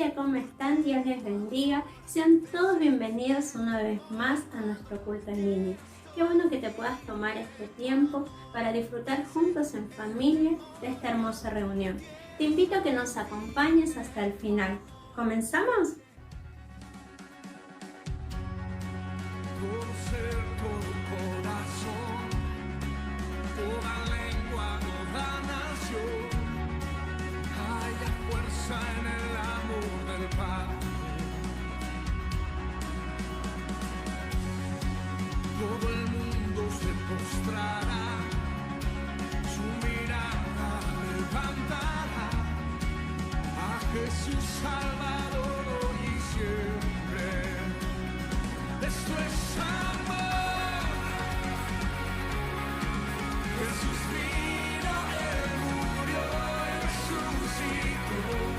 familia, ¿cómo están? Dios les bendiga. Sean todos bienvenidos una vez más a nuestro culto en línea. Qué bueno que te puedas tomar este tiempo para disfrutar juntos en familia de esta hermosa reunión. Te invito a que nos acompañes hasta el final. ¿Comenzamos? En el amor del Padre, todo el mundo se postrará, su mirada levantará a Jesús Salvador hoy y siempre. Esto es amor. Jesús vino, Él murió, Él resucitó.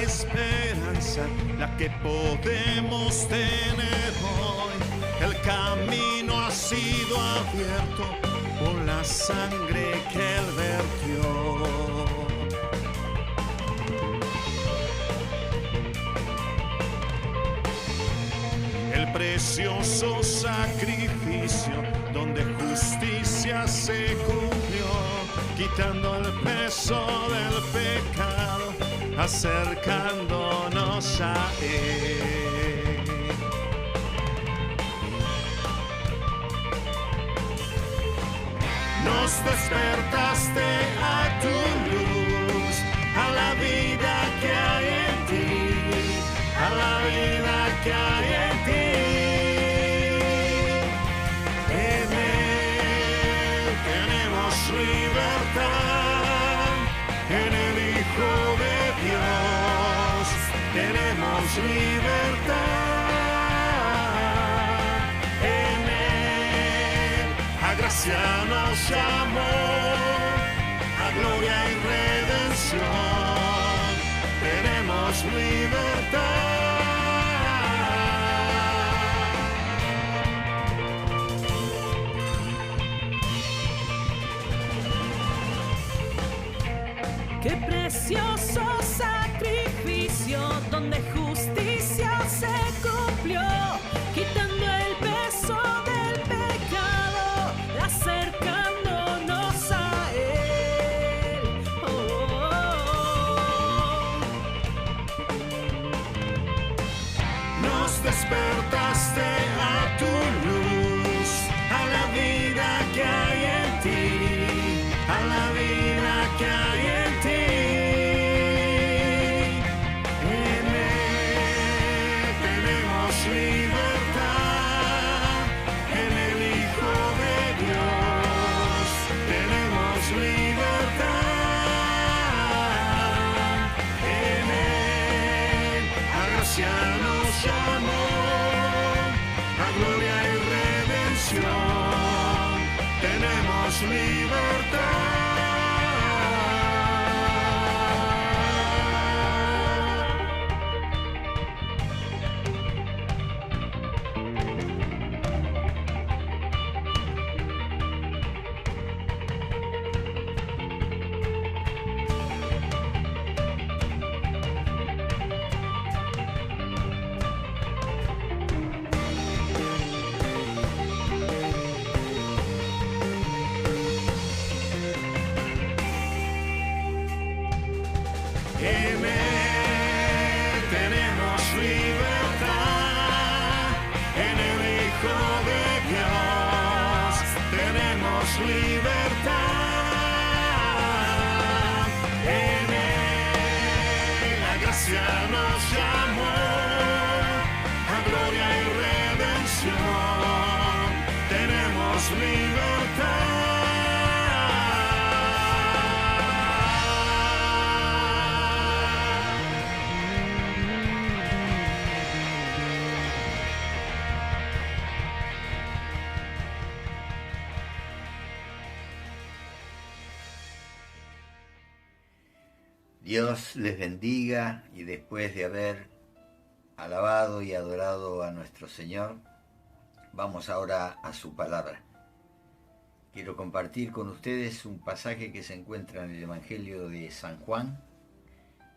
Esperanza, la que podemos tener hoy. El camino ha sido abierto por la sangre que Él vertió. El precioso sacrificio donde justicia se cumplió, quitando el peso del pecado, acercándonos a Él. Nos despertaste a tu luz, a la vida que hay en ti, a la vida que hay en ti. En Él tenemos libertad, en el Hijo de Dios tenemos libertad. En Él a gracia nos llamó, a gloria y redención tenemos libertad. Qué precioso sacrificio donde justicia se cumplió, quitando el peso del pecado, acercándonos a Él. Oh, oh, oh. Nos despertaste a tu luz, a la vida que hay en ti, a la vida que hay en ti. En Él tenemos libertad, en el Hijo de Dios tenemos libertad. En Él a gracia nos llamó, a gloria y redención tenemos libertad. En Él tenemos libertad, en el Hijo de Dios tenemos libertad. En Él la gracia nos llamó, a gloria y redención tenemos libertad. Dios les bendiga, y después de haber alabado y adorado a nuestro Señor, vamos ahora a su palabra. Quiero compartir con ustedes un pasaje que se encuentra en el Evangelio de San Juan,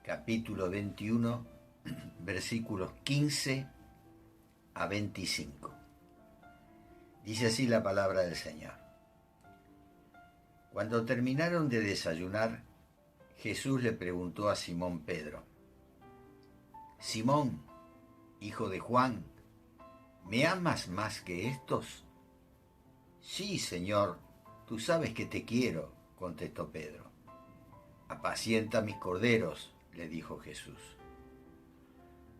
capítulo 21, versículos 15 a 25. Dice así la palabra del Señor. Cuando terminaron de desayunar, Jesús le preguntó a Simón Pedro: Simón, hijo de Juan, ¿me amas más que estos? Sí, Señor, tú sabes que te quiero, contestó Pedro. Apacienta mis corderos, le dijo Jesús.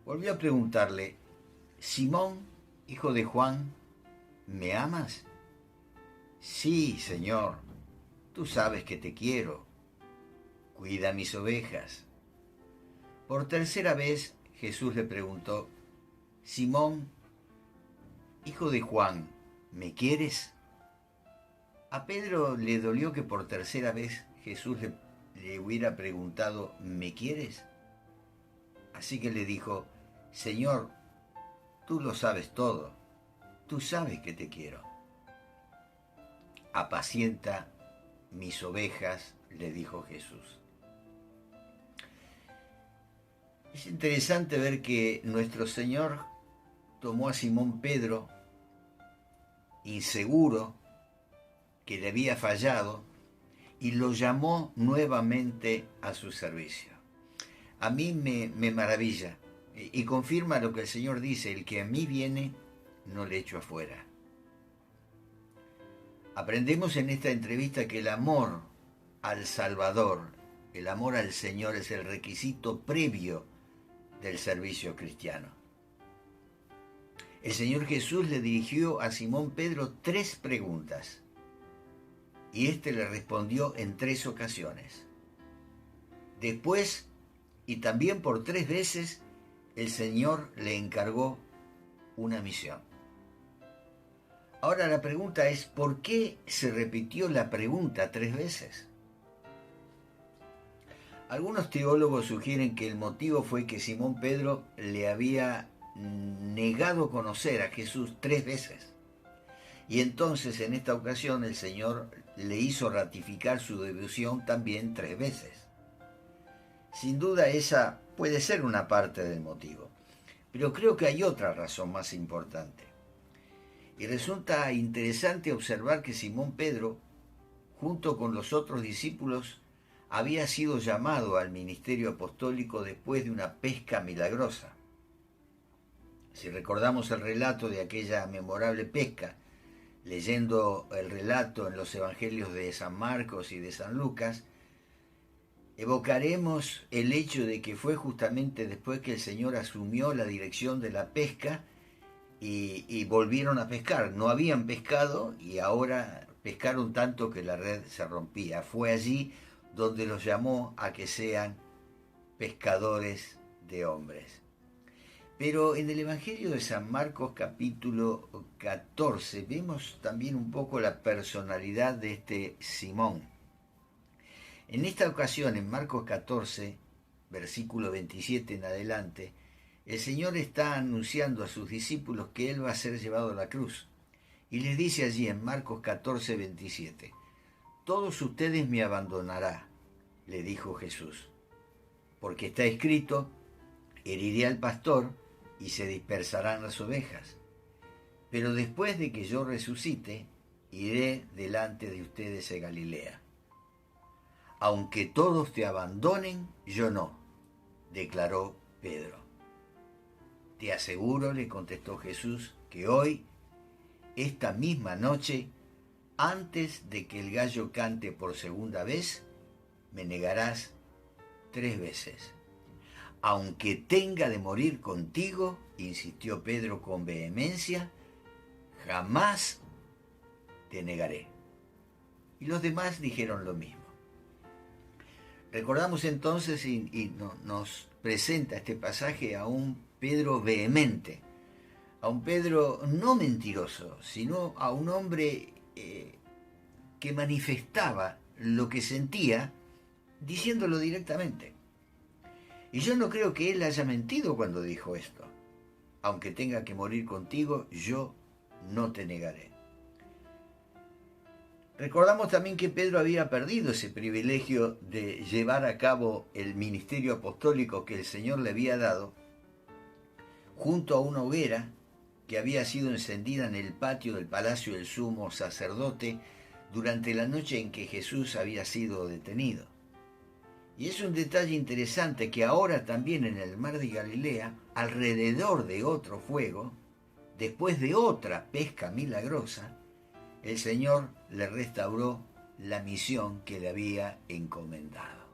Volvió a preguntarle: Simón, hijo de Juan, ¿me amas? Sí, Señor, tú sabes que te quiero. Cuida mis ovejas. Por tercera vez Jesús le preguntó: Simón, hijo de Juan, ¿me quieres? A Pedro le dolió que por tercera vez Jesús le hubiera preguntado: ¿me quieres? Así que le dijo: Señor, tú lo sabes todo, tú sabes que te quiero. Apacienta mis ovejas, le dijo Jesús. Es interesante ver que nuestro Señor tomó a Simón Pedro, inseguro, que le había fallado, y lo llamó nuevamente a su servicio. A mí me maravilla y confirma lo que el Señor dice: el que a mí viene, no le echo afuera. Aprendemos en esta entrevista que el amor al Salvador, el amor al Señor, es el requisito previo del servicio cristiano. El Señor Jesús le dirigió a Simón Pedro 3 preguntas y éste le respondió en 3 ocasiones. Después, y también por 3 veces, el Señor le encargó una misión. Ahora la pregunta es: ¿por qué se repitió la pregunta 3 veces? Algunos teólogos sugieren que el motivo fue que Simón Pedro le había negado conocer a Jesús 3 veces. Y entonces en esta ocasión el Señor le hizo ratificar su devoción también 3 veces. Sin duda esa puede ser una parte del motivo, pero creo que hay otra razón más importante. Y resulta interesante observar que Simón Pedro, junto con los otros discípulos, había sido llamado al ministerio apostólico después de una pesca milagrosa. Si recordamos el relato de aquella memorable pesca, leyendo el relato en los evangelios de San Marcos y de San Lucas, evocaremos el hecho de que fue justamente después que el Señor asumió la dirección de la pesca y volvieron a pescar. No habían pescado y ahora pescaron tanto que la red se rompía. Fue allí donde los llamó a que sean pescadores de hombres. Pero en el Evangelio de San Marcos capítulo 14 vemos también un poco la personalidad de este Simón. En esta ocasión, en Marcos 14, versículo 27 en adelante, el Señor está anunciando a sus discípulos que Él va a ser llevado a la cruz. Y les dice allí en Marcos 14, 27, «Todos ustedes me abandonarán», le dijo Jesús, «porque está escrito, heriré al pastor y se dispersarán las ovejas. Pero después de que yo resucite, iré delante de ustedes a Galilea. Aunque todos te abandonen, yo no», declaró Pedro. «Te aseguro», le contestó Jesús, «que hoy, esta misma noche, antes de que el gallo cante por segunda vez, me negarás 3 veces. Aunque tenga de morir contigo», insistió Pedro con vehemencia, «jamás te negaré». Y los demás dijeron lo mismo. Recordamos entonces nos presenta este pasaje a un Pedro vehemente, a un Pedro no mentiroso, sino a un hombre que manifestaba lo que sentía diciéndolo directamente. Y yo no creo que él haya mentido cuando dijo esto. «Aunque tenga que morir contigo, yo no te negaré». Recordamos también que Pedro había perdido ese privilegio de llevar a cabo el ministerio apostólico que el Señor le había dado junto a una hoguera que había sido encendida en el patio del palacio del sumo sacerdote durante la noche en que Jesús había sido detenido. Y es un detalle interesante que ahora también en el mar de Galilea, alrededor de otro fuego, después de otra pesca milagrosa, el Señor le restauró la misión que le había encomendado.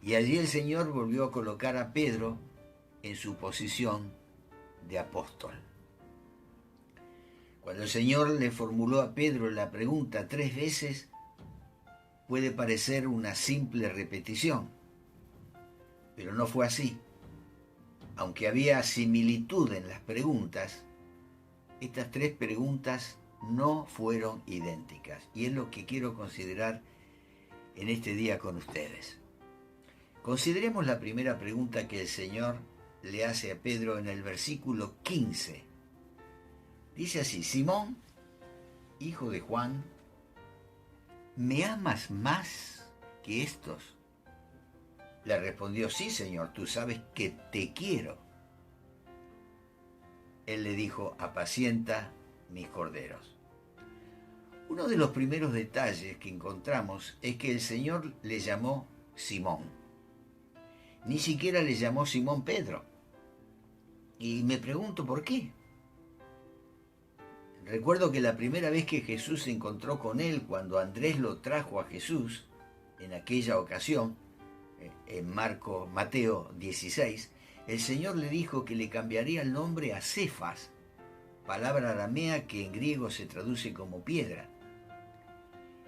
Y allí el Señor volvió a colocar a Pedro en su posición de apóstol. Cuando el Señor le formuló a Pedro la pregunta 3 veces, puede parecer una simple repetición, pero no fue así. Aunque había similitud en las preguntas, estas 3 preguntas no fueron idénticas, y es lo que quiero considerar en este día con ustedes. Consideremos la primera pregunta que el Señor le hace a Pedro en el versículo 15. Dice así: «Simón, hijo de Juan, ¿me amas más que estos?» Le respondió: «Sí, Señor, tú sabes que te quiero». Él le dijo, apacienta mis corderos. Uno de los primeros detalles que encontramos es que el Señor le llamó Simón. Ni siquiera le llamó Simón Pedro. Y me pregunto por qué. Recuerdo que la primera vez que Jesús se encontró con él, cuando Andrés lo trajo a Jesús, en aquella ocasión, en Mateo 16, el Señor le dijo que le cambiaría el nombre a Cefas, palabra aramea que en griego se traduce como piedra.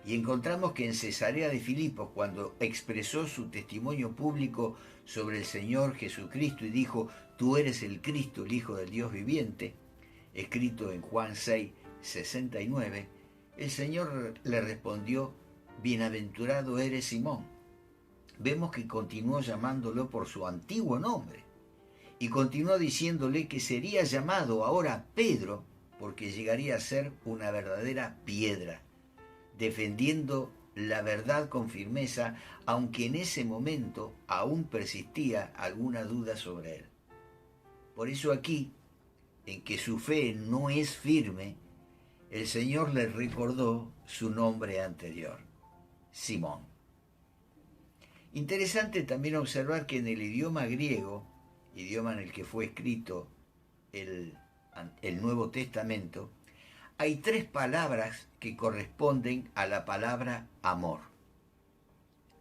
Y encontramos que en Cesarea de Filipos, cuando expresó su testimonio público sobre el Señor Jesucristo y dijo, tú eres el Cristo, el Hijo del Dios viviente, escrito en Juan 6, 69, el Señor le respondió, bienaventurado eres Simón. Vemos que continuó llamándolo por su antiguo nombre y continuó diciéndole que sería llamado ahora Pedro porque llegaría a ser una verdadera piedra, defendiendo la verdad con firmeza, aunque en ese momento aún persistía alguna duda sobre él. Por eso aquí, en que su fe no es firme, el Señor le recordó su nombre anterior, Simón. Interesante también observar que en el idioma griego, idioma en el que fue escrito el Nuevo Testamento, hay 3 palabras que corresponden a la palabra amor.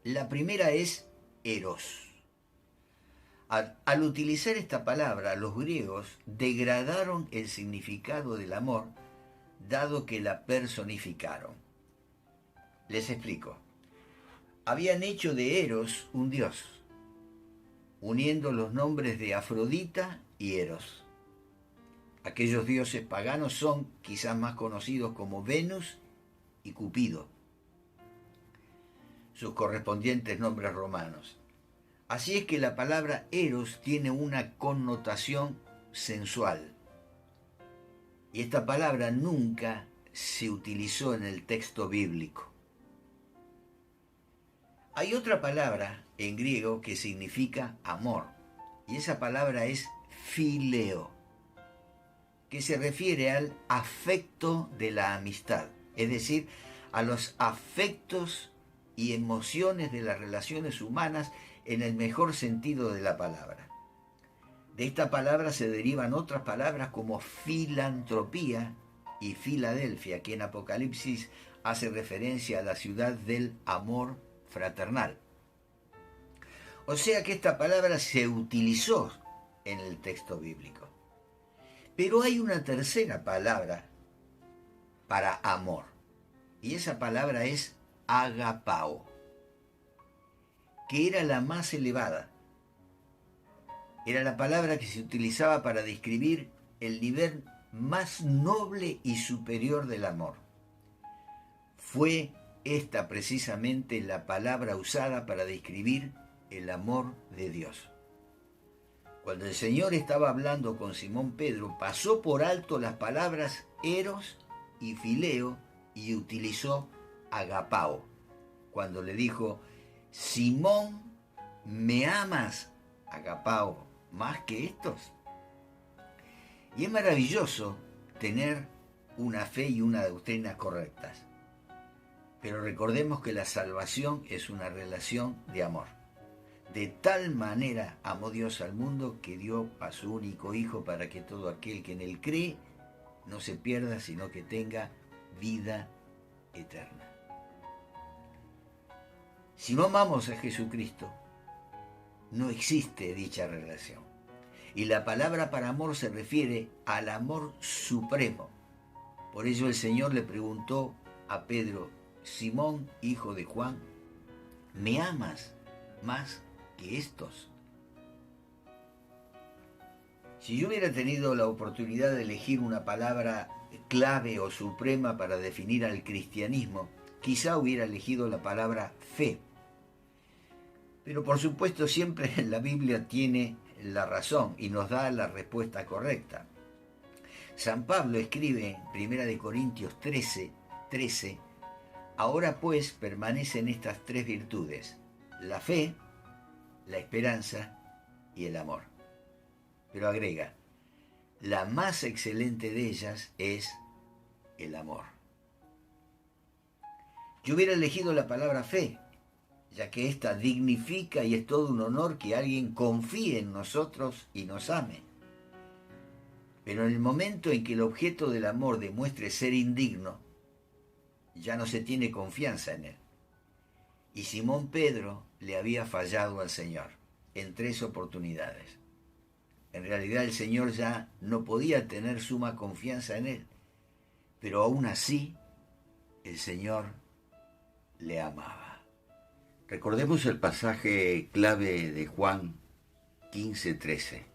La primera es eros. Al utilizar esta palabra, los griegos degradaron el significado del amor, dado que la personificaron. Les explico. Habían hecho de Eros un dios, uniendo los nombres de Afrodita y Eros. Aquellos dioses paganos son quizás más conocidos como Venus y Cupido, sus correspondientes nombres romanos. Así es que la palabra Eros tiene una connotación sensual. Y esta palabra nunca se utilizó en el texto bíblico. Hay otra palabra en griego que significa amor, y esa palabra es phileo, que se refiere al afecto de la amistad, es decir, a los afectos y emociones de las relaciones humanas en el mejor sentido de la palabra. De esta palabra se derivan otras palabras como filantropía y Filadelfia, que en Apocalipsis hace referencia a la ciudad del amor fraternal. O sea que esta palabra se utilizó en el texto bíblico. Pero hay una tercera palabra para amor, y esa palabra es agapao, que era la más elevada. Era la palabra que se utilizaba para describir el nivel más noble y superior del amor. Fue esta precisamente la palabra usada para describir el amor de Dios. Cuando el Señor estaba hablando con Simón Pedro, pasó por alto las palabras eros y fileo y utilizó agapao, cuando le dijo, Simón, ¿me amas, agapao, más que estos? Y es maravilloso tener una fe y una doctrina correctas. Pero recordemos que la salvación es una relación de amor. De tal manera amó Dios al mundo que dio a su único Hijo para que todo aquel que en él cree no se pierda, sino que tenga vida eterna. Si no amamos a Jesucristo, no existe dicha relación. Y la palabra para amor se refiere al amor supremo. Por ello el Señor le preguntó a Pedro, Simón, hijo de Juan, ¿me amas más que estos? Si yo hubiera tenido la oportunidad de elegir una palabra clave o suprema para definir al cristianismo, quizá hubiera elegido la palabra fe. Pero por supuesto siempre la Biblia tiene la razón y nos da la respuesta correcta. San Pablo escribe en 1 Corintios 13, ahora pues permanecen estas 3 virtudes, la fe, la esperanza y el amor. Pero agrega, La más excelente de ellas es el amor. Yo hubiera elegido la palabra fe, ya que ésta dignifica y es todo un honor que alguien confíe en nosotros y nos ame. Pero en el momento en que el objeto del amor demuestre ser indigno, ya no se tiene confianza en él. Y Simón Pedro le había fallado al Señor en 3 oportunidades. En realidad el Señor ya no podía tener suma confianza en él, pero aún así el Señor le amaba. Recordemos el pasaje clave de Juan 15:13.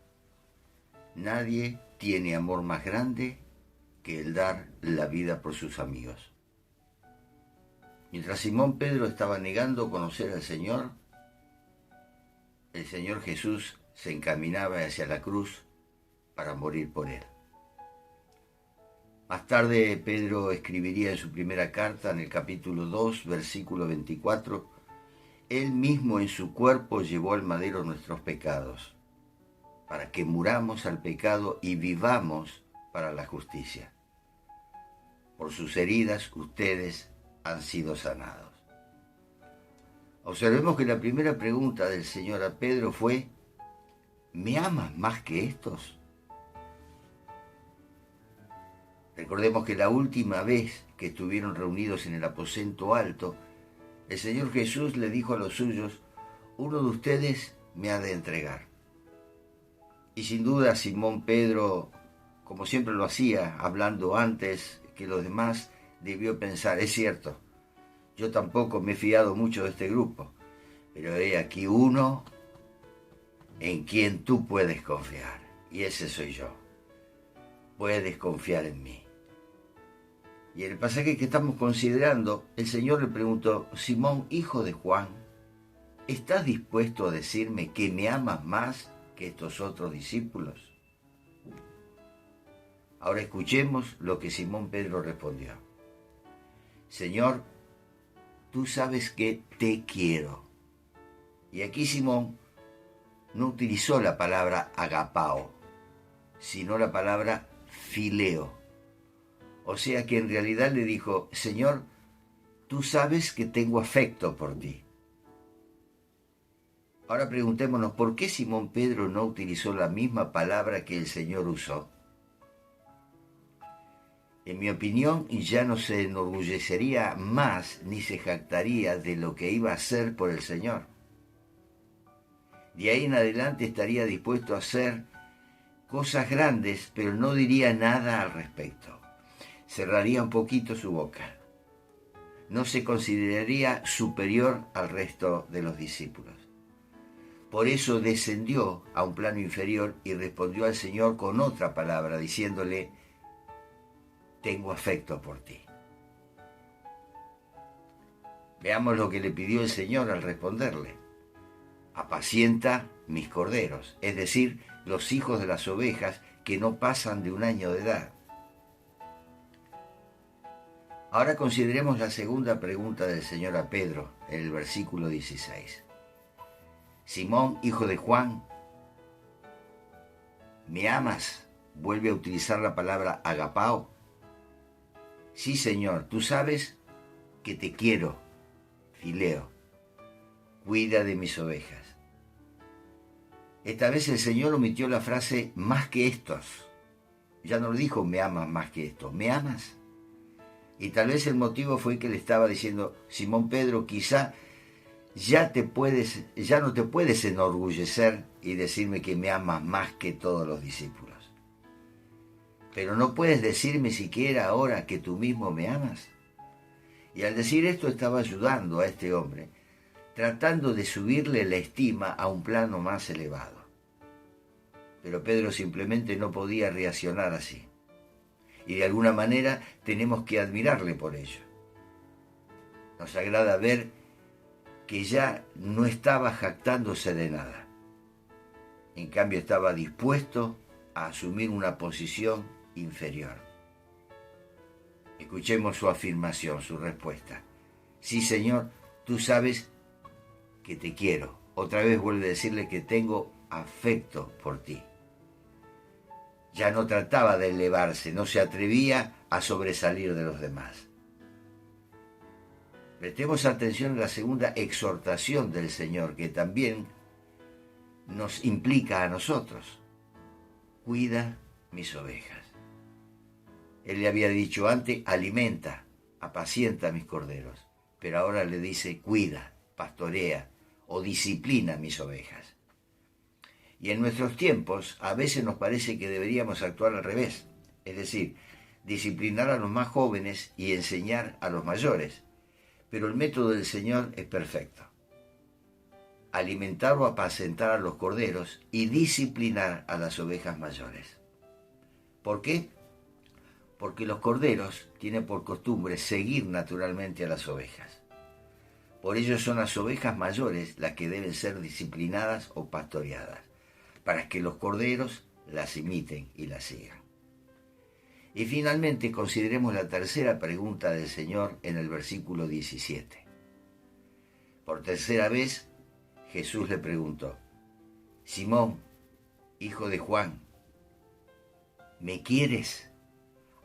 Nadie tiene amor más grande que el dar la vida por sus amigos. Mientras Simón Pedro estaba negando conocer al Señor, el Señor Jesús se encaminaba hacia la cruz para morir por él. Más tarde Pedro escribiría en su primera carta, en el capítulo 2, versículo 24, Él mismo en su cuerpo llevó al madero nuestros pecados, para que muramos al pecado y vivamos para la justicia. Por sus heridas ustedes han sido sanados. Observemos que la primera pregunta del Señor a Pedro fue, ¿me amas más que estos? Recordemos que la última vez que estuvieron reunidos en el aposento alto, el Señor Jesús le dijo a los suyos, uno de ustedes me ha de entregar. Y sin duda Simón Pedro, como siempre lo hacía, hablando antes que los demás, debió pensar, es cierto, yo tampoco me he fiado mucho de este grupo, pero he aquí uno en quien tú puedes confiar, y ese soy yo. Puedes confiar en mí. Y en el pasaje que estamos considerando, el Señor le preguntó, Simón, hijo de Juan, ¿estás dispuesto a decirme que me amas más que estos otros discípulos? Ahora escuchemos lo que Simón Pedro respondió. Señor, tú sabes que te quiero. Y aquí Simón no utilizó la palabra agapao, sino la palabra fileo. O sea que en realidad le dijo, Señor, tú sabes que tengo afecto por ti. Ahora preguntémonos, ¿por qué Simón Pedro no utilizó la misma palabra que el Señor usó? En mi opinión, ya no se enorgullecería más ni se jactaría de lo que iba a hacer por el Señor. De ahí en adelante estaría dispuesto a hacer cosas grandes, pero no diría nada al respecto. Cerraría un poquito su boca. No se consideraría superior al resto de los discípulos. Por eso descendió a un plano inferior y respondió al Señor con otra palabra, diciéndole, tengo afecto por ti. Veamos lo que le pidió el Señor al responderle. Apacienta mis corderos, es decir, los hijos de las ovejas que no pasan de 1 año de edad. Ahora consideremos la segunda pregunta del Señor a Pedro, en el versículo 16. Simón, hijo de Juan, ¿me amas? Vuelve a utilizar la palabra agapao. Sí, Señor, tú sabes que te quiero, fileo. Cuida de mis ovejas. Esta vez el Señor omitió la frase más que estos. Ya no le dijo me amas más que estos, ¿me amas? Y tal vez el motivo fue que le estaba diciendo, Simón Pedro, quizá ya no te puedes enorgullecer y decirme que me amas más que todos los discípulos. Pero no puedes decirme siquiera ahora que tú mismo me amas. Y al decir esto estaba ayudando a este hombre, tratando de subirle la estima a un plano más elevado. Pero Pedro simplemente no podía reaccionar así. Y de alguna manera tenemos que admirarle por ello. Nos agrada ver que ya no estaba jactándose de nada. En cambio estaba dispuesto a asumir una posición inferior. Escuchemos su afirmación, su respuesta. Sí, Señor, tú sabes que te quiero. Otra vez vuelve a decirle que tengo afecto por ti. Ya no trataba de elevarse, no se atrevía a sobresalir de los demás. Prestemos atención a la segunda exhortación del Señor, que también nos implica a nosotros. Cuida mis ovejas. Él le había dicho antes, alimenta, apacienta mis corderos. Pero ahora le dice, cuida, pastorea o disciplina mis ovejas. Y en nuestros tiempos a veces nos parece que deberíamos actuar al revés. Es decir, disciplinar a los más jóvenes y enseñar a los mayores. Pero el método del Señor es perfecto. Alimentar o apacentar a los corderos y disciplinar a las ovejas mayores. ¿Por qué? Porque los corderos tienen por costumbre seguir naturalmente a las ovejas. Por ello son las ovejas mayores las que deben ser disciplinadas o pastoreadas, para que los corderos las imiten y las sigan. Y finalmente consideremos la tercera pregunta del Señor en el versículo 17. Por tercera vez, Jesús le preguntó, Simón, hijo de Juan, ¿me quieres?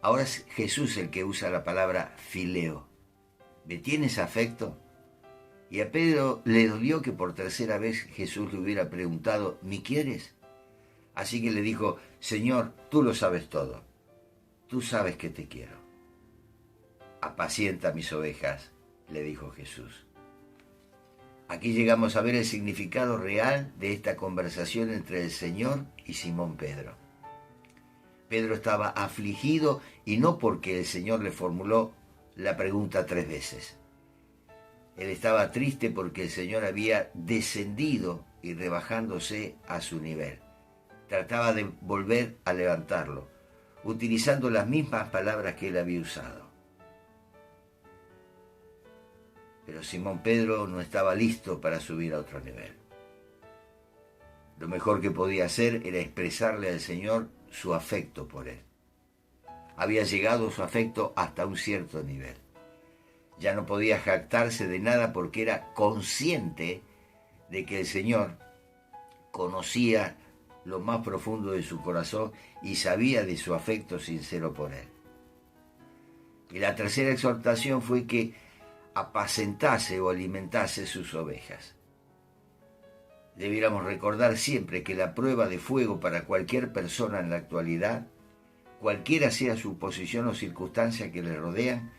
Ahora es Jesús el que usa la palabra fileo. ¿Me tienes afecto? Y a Pedro le dolió que por tercera vez Jesús le hubiera preguntado, ¿me quieres? Así que le dijo, Señor, tú lo sabes todo. Tú sabes que te quiero. Apacienta mis ovejas, le dijo Jesús. Aquí llegamos a ver el significado real de esta conversación entre el Señor y Simón Pedro. Pedro estaba afligido y no porque el Señor le formuló la pregunta 3 veces. Él estaba triste porque el Señor había descendido y rebajándose a su nivel. Trataba de volver a levantarlo, utilizando las mismas palabras que él había usado. Pero Simón Pedro no estaba listo para subir a otro nivel. Lo mejor que podía hacer era expresarle al Señor su afecto por él. Había llegado su afecto hasta un cierto nivel. Ya no podía jactarse de nada porque era consciente de que el Señor conocía lo más profundo de su corazón y sabía de su afecto sincero por él. Y la tercera exhortación fue que apacentase o alimentase sus ovejas. Debiéramos recordar siempre que la prueba de fuego para cualquier persona en la actualidad, cualquiera sea su posición o circunstancia que le rodean,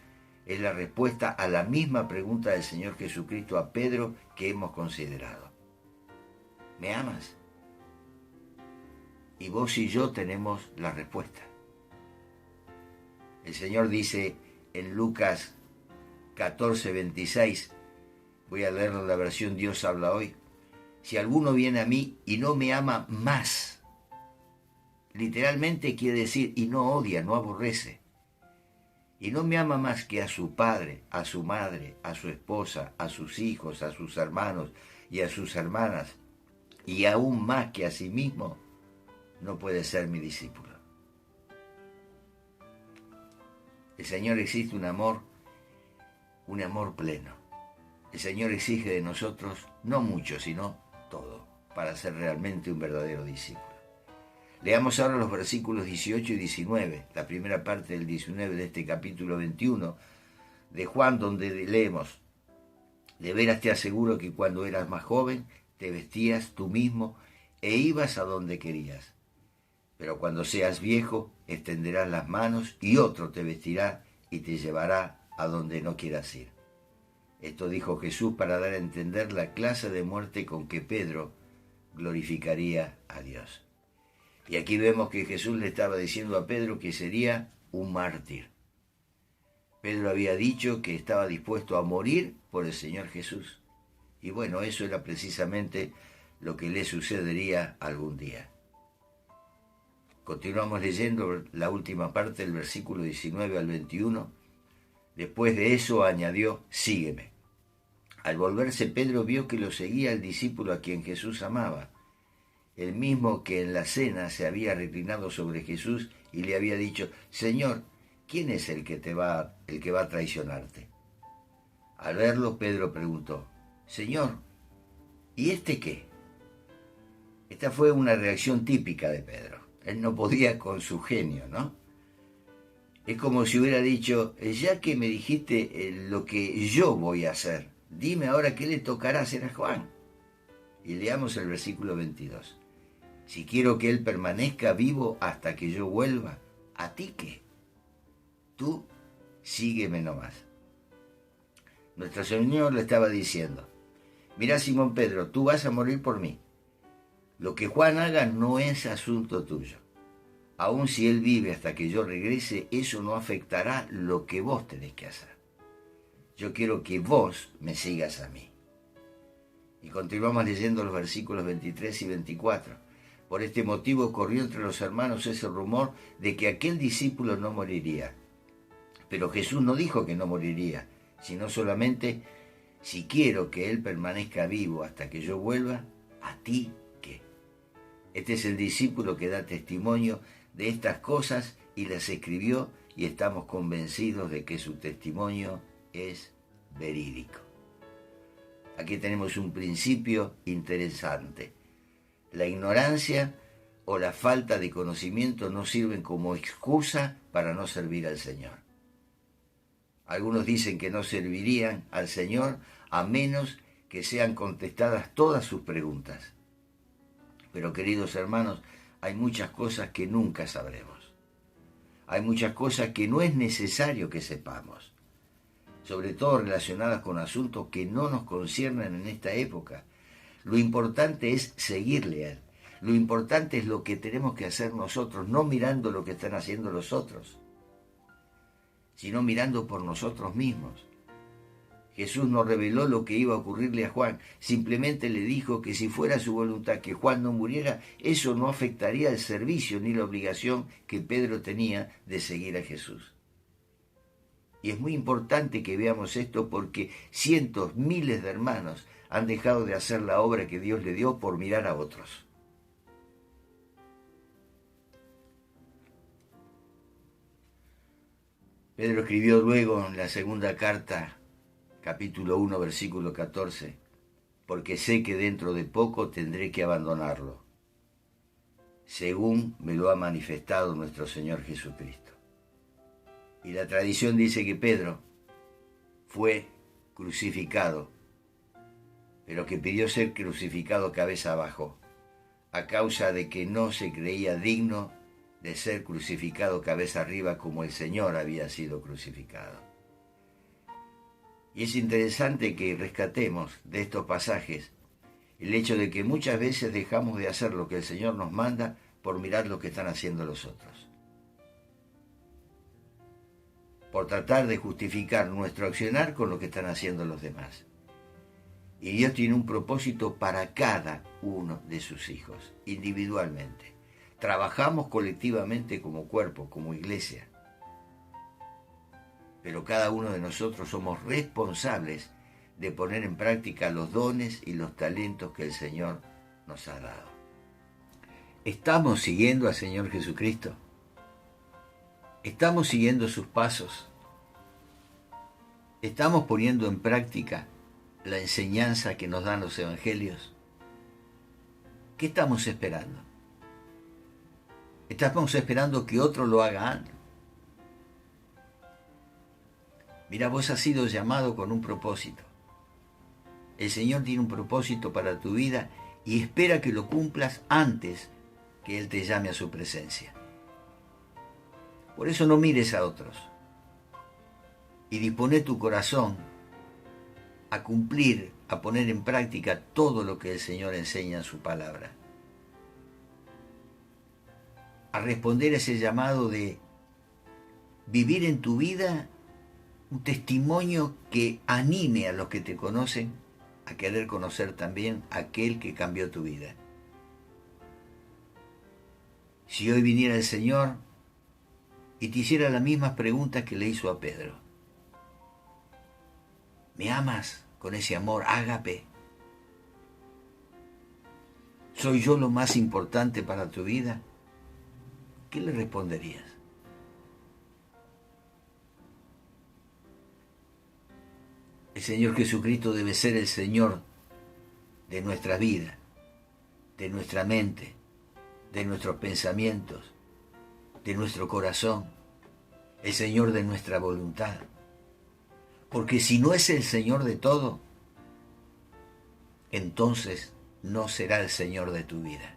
es la respuesta a la misma pregunta del Señor Jesucristo a Pedro que hemos considerado. ¿Me amas? Y vos y yo tenemos la respuesta. El Señor dice en Lucas 14:26, voy a leerlo en la versión Dios habla hoy, si alguno viene a mí y no me ama más, literalmente quiere decir y no odia, no aborrece, y no me ama más que a su padre, a su madre, a su esposa, a sus hijos, a sus hermanos y a sus hermanas, y aún más que a sí mismo, no puede ser mi discípulo. El Señor exige un amor pleno. El Señor exige de nosotros no mucho, sino todo, para ser realmente un verdadero discípulo. Leamos ahora los versículos 18 y 19, la primera parte del 19 de este capítulo 21 de Juan, donde leemos, de veras te aseguro que cuando eras más joven, te vestías tú mismo e ibas a donde querías. Pero cuando seas viejo, extenderás las manos y otro te vestirá y te llevará a donde no quieras ir. Esto dijo Jesús para dar a entender la clase de muerte con que Pedro glorificaría a Dios. Y aquí vemos que Jesús le estaba diciendo a Pedro que sería un mártir. Pedro había dicho que estaba dispuesto a morir por el Señor Jesús. Y bueno, eso era precisamente lo que le sucedería algún día. Continuamos leyendo la última parte del versículo 19 al 21. Después de eso añadió, sígueme. Al volverse Pedro vio que lo seguía el discípulo a quien Jesús amaba, el mismo que en la cena se había reclinado sobre Jesús y le había dicho, Señor, ¿quién es el que va a traicionarte? Al verlo, Pedro preguntó, Señor, ¿y este qué? Esta fue una reacción típica de Pedro. Él no podía con su genio, ¿no? Es como si hubiera dicho, ya que me dijiste lo que yo voy a hacer, dime ahora qué le tocará hacer a Juan. Y leamos el versículo 22. Si quiero que él permanezca vivo hasta que yo vuelva, ¿a ti qué? Tú sígueme nomás. Nuestro Señor le estaba diciendo, mira Simón Pedro, tú vas a morir por mí. Lo que Juan haga no es asunto tuyo. Aun si él vive hasta que yo regrese, eso no afectará lo que vos tenés que hacer. Yo quiero que vos me sigas a mí. Y continuamos leyendo los versículos 23 y 24. Por este motivo corrió entre los hermanos ese rumor de que aquel discípulo no moriría. Pero Jesús no dijo que no moriría, sino solamente, si quiero que él permanezca vivo hasta que yo vuelva, ¿a ti qué? Este es el discípulo que da testimonio de estas cosas y las escribió, y estamos convencidos de que su testimonio es verídico. Aquí tenemos un principio interesante. La ignorancia o la falta de conocimiento no sirven como excusa para no servir al Señor. Algunos dicen que no servirían al Señor a menos que sean contestadas todas sus preguntas. Pero queridos hermanos, hay muchas cosas que nunca sabremos. Hay muchas cosas que no es necesario que sepamos, sobre todo relacionadas con asuntos que no nos conciernen en esta época. Lo importante es seguirle a Él. Lo importante es lo que tenemos que hacer nosotros, no mirando lo que están haciendo los otros, sino mirando por nosotros mismos. Jesús no reveló lo que iba a ocurrirle a Juan, simplemente le dijo que si fuera su voluntad que Juan no muriera, eso no afectaría el servicio ni la obligación que Pedro tenía de seguir a Jesús. Y es muy importante que veamos esto porque cientos, miles de hermanos han dejado de hacer la obra que Dios le dio por mirar a otros. Pedro escribió luego en la segunda carta, capítulo 1, versículo 14, porque sé que dentro de poco tendré que abandonarlo, según me lo ha manifestado nuestro Señor Jesucristo. Y la tradición dice que Pedro fue crucificado, pero que pidió ser crucificado cabeza abajo, a causa de que no se creía digno de ser crucificado cabeza arriba como el Señor había sido crucificado. Y es interesante que rescatemos de estos pasajes el hecho de que muchas veces dejamos de hacer lo que el Señor nos manda por mirar lo que están haciendo los otros, por tratar de justificar nuestro accionar con lo que están haciendo los demás. Y Dios tiene un propósito para cada uno de sus hijos, individualmente. Trabajamos colectivamente como cuerpo, como iglesia, pero cada uno de nosotros somos responsables de poner en práctica los dones y los talentos que el Señor nos ha dado. ¿Estamos siguiendo al Señor Jesucristo? ¿Estamos siguiendo sus pasos? ¿Estamos poniendo en práctica la enseñanza que nos dan los evangelios? ¿Qué estamos esperando? ¿Estamos esperando que otro lo haga? Mira, vos has sido llamado con un propósito. El Señor tiene un propósito para tu vida y espera que lo cumplas antes que Él te llame a su presencia. Por eso no mires a otros y dispone tu corazón a cumplir, a poner en práctica todo lo que el Señor enseña en su palabra. A responder a ese llamado de vivir en tu vida un testimonio que anime a los que te conocen a querer conocer también a aquel que cambió tu vida. Si hoy viniera el Señor y te hiciera las mismas preguntas que le hizo a Pedro: ¿me amas con ese amor ágape? ¿Soy yo lo más importante para tu vida? ¿Qué le responderías? El Señor Jesucristo debe ser el Señor de nuestra vida, de nuestra mente, de nuestros pensamientos, de nuestro corazón, el Señor de nuestra voluntad. Porque si no es el Señor de todo, entonces no será el Señor de tu vida.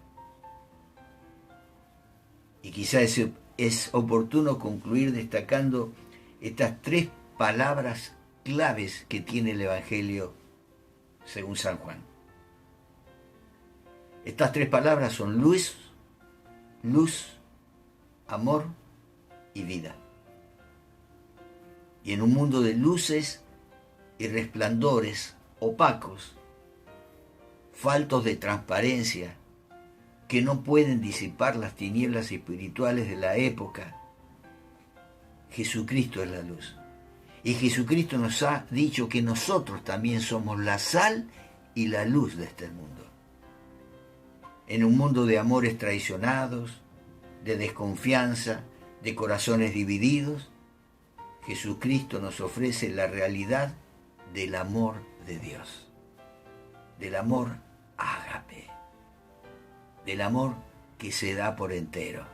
Y quizás es oportuno concluir destacando estas 3 palabras claves que tiene el Evangelio según San Juan. Estas 3 palabras son luz, amor y vida. Y en un mundo de luces y resplandores opacos, faltos de transparencia, que no pueden disipar las tinieblas espirituales de la época, Jesucristo es la luz. Y Jesucristo nos ha dicho que nosotros también somos la sal y la luz de este mundo. En un mundo de amores traicionados, de desconfianza, de corazones divididos, Jesucristo nos ofrece la realidad del amor de Dios, del amor ágape, del amor que se da por entero.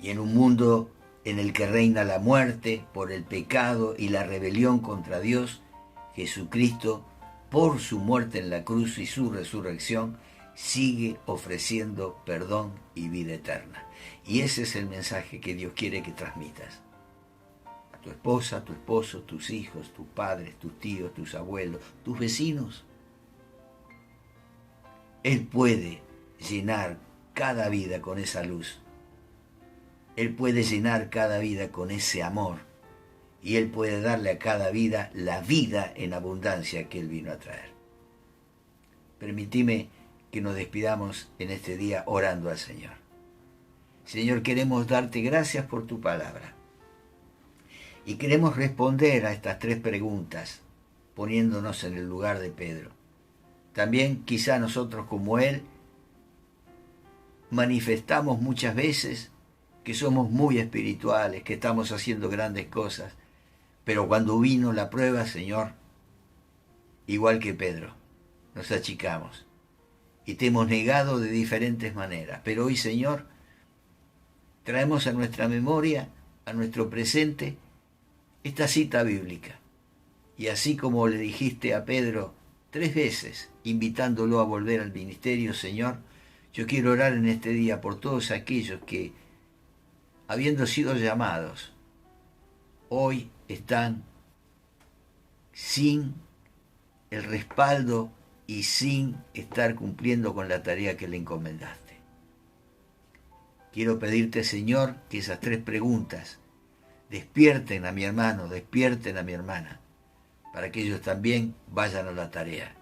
Y en un mundo en el que reina la muerte por el pecado y la rebelión contra Dios, Jesucristo, por su muerte en la cruz y su resurrección, sigue ofreciendo perdón y vida eterna. Y ese es el mensaje que Dios quiere que transmitas. A tu esposa, a tu esposo, tus hijos, tus padres, tus tíos, tus abuelos, tus vecinos. Él puede llenar cada vida con esa luz. Él puede llenar cada vida con ese amor. Y Él puede darle a cada vida la vida en abundancia que Él vino a traer. Permitime que nos despidamos en este día orando al Señor. Señor, queremos darte gracias por tu palabra. Y queremos responder a estas 3 preguntas, poniéndonos en el lugar de Pedro. También quizá nosotros como él manifestamos muchas veces que somos muy espirituales, que estamos haciendo grandes cosas, pero cuando vino la prueba, Señor, igual que Pedro, nos achicamos y te hemos negado de diferentes maneras. Pero hoy, Señor, traemos a nuestra memoria, a nuestro presente, esta cita bíblica. Y así como le dijiste a Pedro 3 veces, invitándolo a volver al ministerio, Señor, yo quiero orar en este día por todos aquellos que, habiendo sido llamados, hoy están sin el respaldo y sin estar cumpliendo con la tarea que le encomendaste. Quiero pedirte, Señor, que esas 3 preguntas despierten a mi hermano, despierten a mi hermana, para que ellos también vayan a la tarea,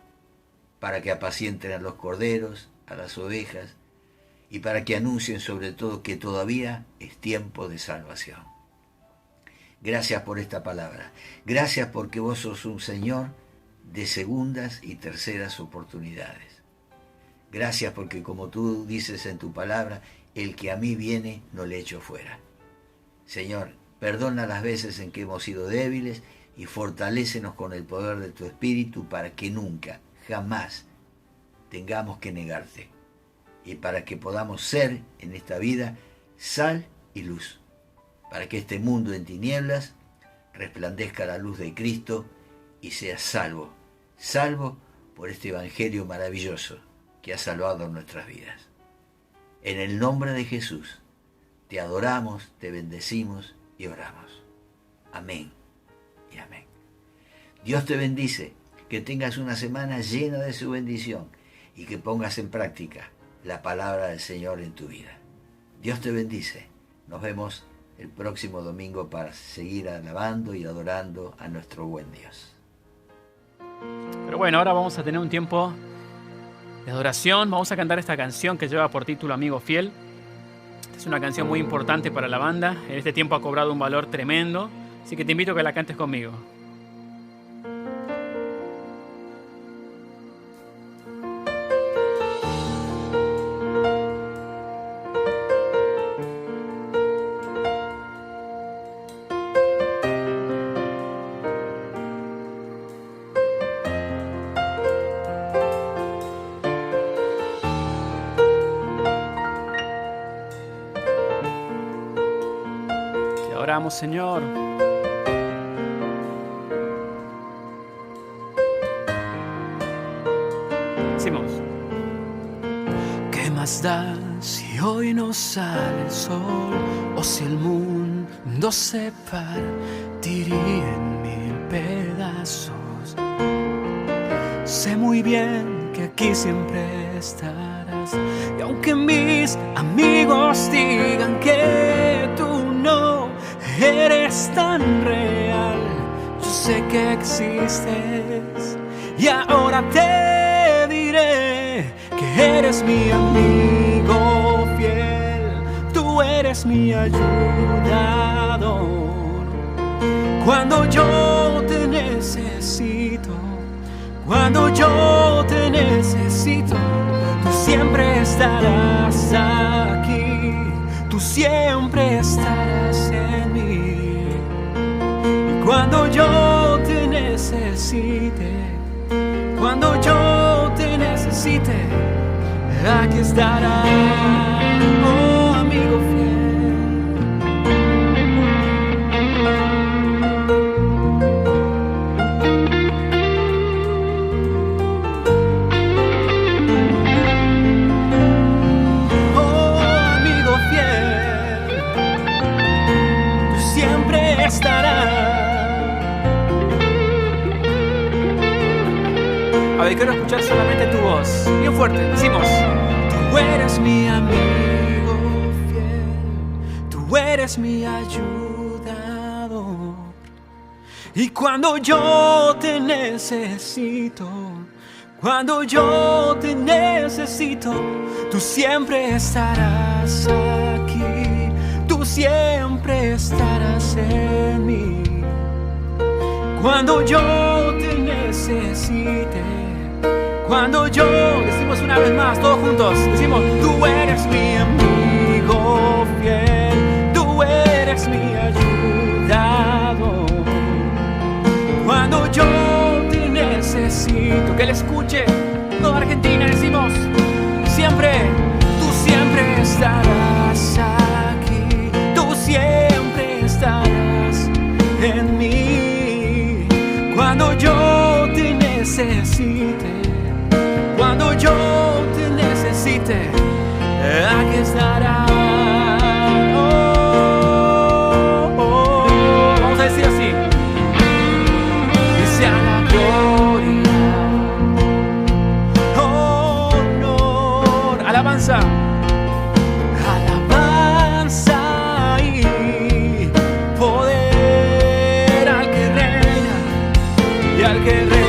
para que apacienten a los corderos, a las ovejas, y para que anuncien sobre todo que todavía es tiempo de salvación. Gracias por esta palabra. Gracias porque vos sos un Señor de segundas y terceras oportunidades. Gracias porque, como tú dices en tu palabra, el que a mí viene no le echo fuera. Señor, perdona las veces en que hemos sido débiles y fortalécenos con el poder de tu Espíritu para que nunca, jamás tengamos que negarte, y para que podamos ser en esta vida sal y luz, para que este mundo en tinieblas resplandezca la luz de Cristo y sea salvo por este evangelio maravilloso que ha salvado nuestras vidas. En el nombre de Jesús te adoramos, te bendecimos y oramos. Amén y amén. Dios te bendice, que tengas una semana llena de su bendición y que pongas en práctica la palabra del Señor en tu vida. Dios te bendice. Nos vemos el próximo domingo para seguir alabando y adorando a nuestro buen Dios. Pero bueno, ahora vamos a tener un tiempo de adoración. Vamos a cantar esta canción que lleva por título Amigo Fiel. Es una canción muy importante para la banda. En este tiempo ha cobrado un valor tremendo. Así que te invito a que la cantes conmigo. adoramos, Señor. Decimos. ¿Qué más da si hoy no sale el sol o si el mundo se partiría en mil pedazos? Sé muy bien que aquí siempre estarás, y aunque mis amigos digan que tú no eres tan real, yo sé que existes y ahora te diré que eres mi amigo fiel, tú eres mi ayudador. Cuando yo te necesito, cuando yo te necesito, tú siempre estarás aquí, tú siempre estarás en mí. Y cuando yo te necesite, cuando yo te necesite, aquí estarás, oh amigo fiel. A ver, quiero escuchar solamente tu voz. Bien fuerte, decimos. Tú eres mi amigo fiel, tú eres mi ayudador. Y cuando yo te necesito, cuando yo te necesito, tú siempre estarás aquí, tú siempre estarás en mí. Cuando yo te necesite, cuando yo, decimos una vez más, todos juntos, decimos, tú eres mi amigo fiel, tú eres mi ayudador. Cuando yo te necesito, que le escuche toda Argentina, decimos, siempre, tú siempre estarás aquí, tú siempre estarás en mí. Cuando yo te necesite, cuando yo te necesite, aquí estará. Oh, oh, oh. Vamos a decir así. Que sea la gloria, honor, alabanza, alabanza y poder al que reina y al que reina.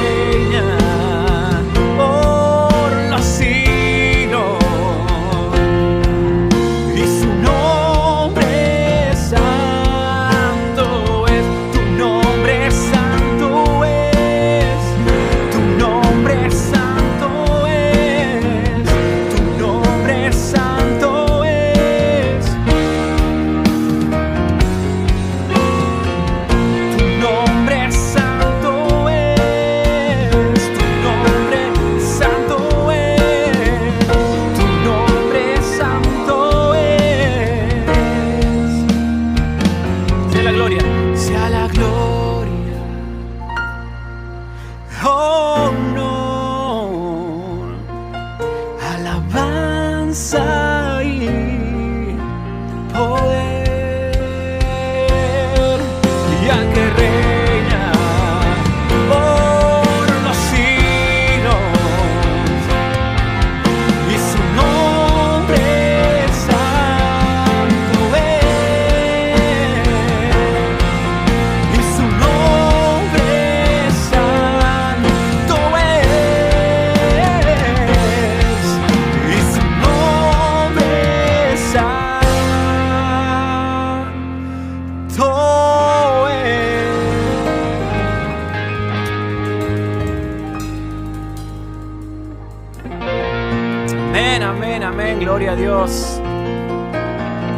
Gloria a Dios.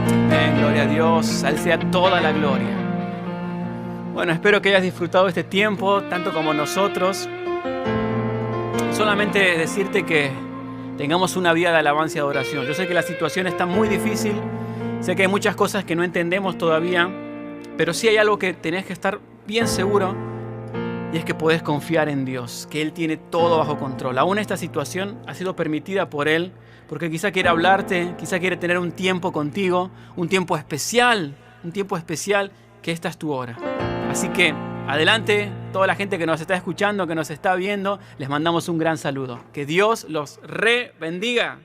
Amén, gloria a Dios. A Él sea toda la gloria. Bueno, espero que hayas disfrutado este tiempo, tanto como nosotros. Solamente decirte que tengamos una vida de alabanza y adoración. Yo sé que la situación está muy difícil. Sé que hay muchas cosas que no entendemos todavía. Pero sí hay algo que tenés que estar bien seguro, y es que podés confiar en Dios, que Él tiene todo bajo control. Aún esta situación ha sido permitida por Él, porque quizá quiere hablarte, quizá quiere tener un tiempo contigo, un tiempo especial, que esta es tu hora. Así que adelante, toda la gente que nos está escuchando, que nos está viendo, les mandamos un gran saludo. Que Dios los bendiga.